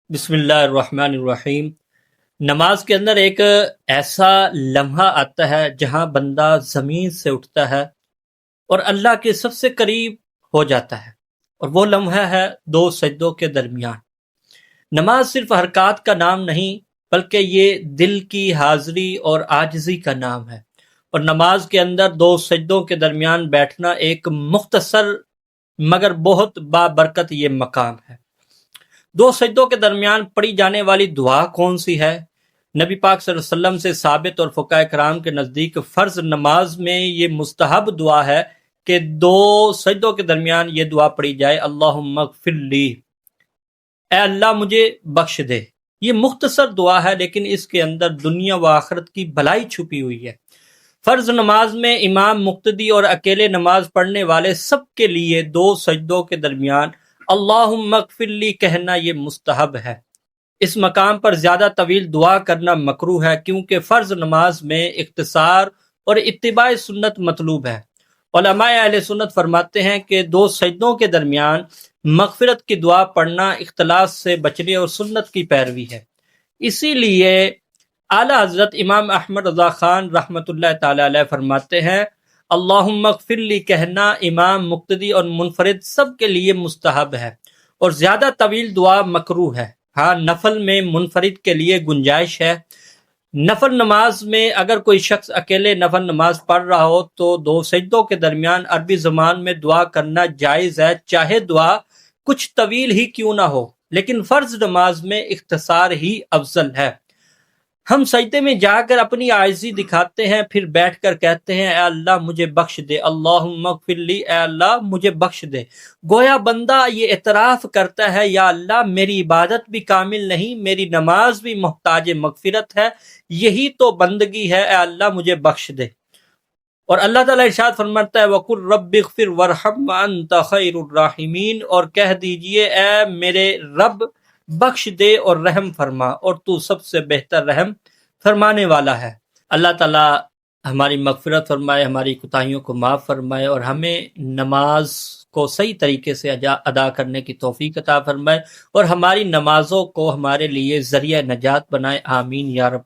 بسم اللہ الرحمن الرحیم۔ نماز کے اندر ایک ایسا لمحہ آتا ہے جہاں بندہ زمین سے اٹھتا ہے اور اللہ کے سب سے قریب ہو جاتا ہے، اور وہ لمحہ ہے دو سجدوں کے درمیان۔ نماز صرف حرکات کا نام نہیں بلکہ یہ دل کی حاضری اور عاجزی کا نام ہے، اور نماز کے اندر دو سجدوں کے درمیان بیٹھنا ایک مختصر مگر بہت بابرکت یہ مقام ہے۔ دو سجدوں کے درمیان پڑھی جانے والی دعا کون سی ہے؟ نبی پاک صلی اللہ علیہ وسلم سے ثابت اور فقہاء کرام کے نزدیک فرض نماز میں یہ مستحب دعا ہے کہ دو سجدوں کے درمیان یہ دعا پڑھی جائے، اللہم اغفر لی، اے اللہ مجھے بخش دے۔ یہ مختصر دعا ہے لیکن اس کے اندر دنیا و آخرت کی بھلائی چھپی ہوئی ہے۔ فرض نماز میں امام، مقتدی اور اکیلے نماز پڑھنے والے سب کے لیے دو سجدوں کے درمیان اللہم اغفر لی کہنا یہ مستحب ہے۔ اس مقام پر زیادہ طویل دعا کرنا مکروہ ہے کیونکہ فرض نماز میں اختصار اور اتباع سنت مطلوب ہے۔ علماء اہل سنت فرماتے ہیں کہ دو سجدوں کے درمیان مغفرت کی دعا پڑھنا اختلاس سے بچنے اور سنت کی پیروی ہے۔ اسی لیے اعلی حضرت امام احمد رضا خان رحمۃ اللہ تعالی علیہ فرماتے ہیں اللہم اغفر لی کہنا امام، مقتدی اور منفرد سب کے لیے مستحب ہے، اور زیادہ طویل دعا مکروہ ہے۔ ہاں، نفل میں منفرد کے لیے گنجائش ہے۔ نفل نماز میں اگر کوئی شخص اکیلے نفل نماز پڑھ رہا ہو تو دو سجدوں کے درمیان عربی زبان میں دعا کرنا جائز ہے، چاہے دعا کچھ طویل ہی کیوں نہ ہو، لیکن فرض نماز میں اختصار ہی افضل ہے۔ ہم سجدے میں جا کر اپنی عاجزی دکھاتے ہیں، پھر بیٹھ کر کہتے ہیں اے اللہ مجھے بخش دے، اللہم اغفر لی، اے اللہ مجھے بخش دے۔ گویا بندہ یہ اعتراف کرتا ہے یا اللہ میری عبادت بھی کامل نہیں، میری نماز بھی محتاج مغفرت ہے، یہی تو بندگی ہے، اے اللہ مجھے بخش دے۔ اور اللہ تعالیٰ ارشاد فرماتا ہے وَقُلْ رَبِّ اغْفِرْ وَارْحَمْ وَأَنْتَ خَيْرُ الرَّاحِمِينَ، اور کہہ دیجئے اے میرے رب بخش دے اور رحم فرما، اور تو سب سے بہتر رحم فرمانے والا ہے۔ اللہ تعالیٰ ہماری مغفرت فرمائے، ہماری کوتاہیوں کو معاف فرمائے، اور ہمیں نماز کو صحیح طریقے سے ادا کرنے کی توفیق عطا فرمائے، اور ہماری نمازوں کو ہمارے لیے ذریعہ نجات بنائے، آمین یا رب۔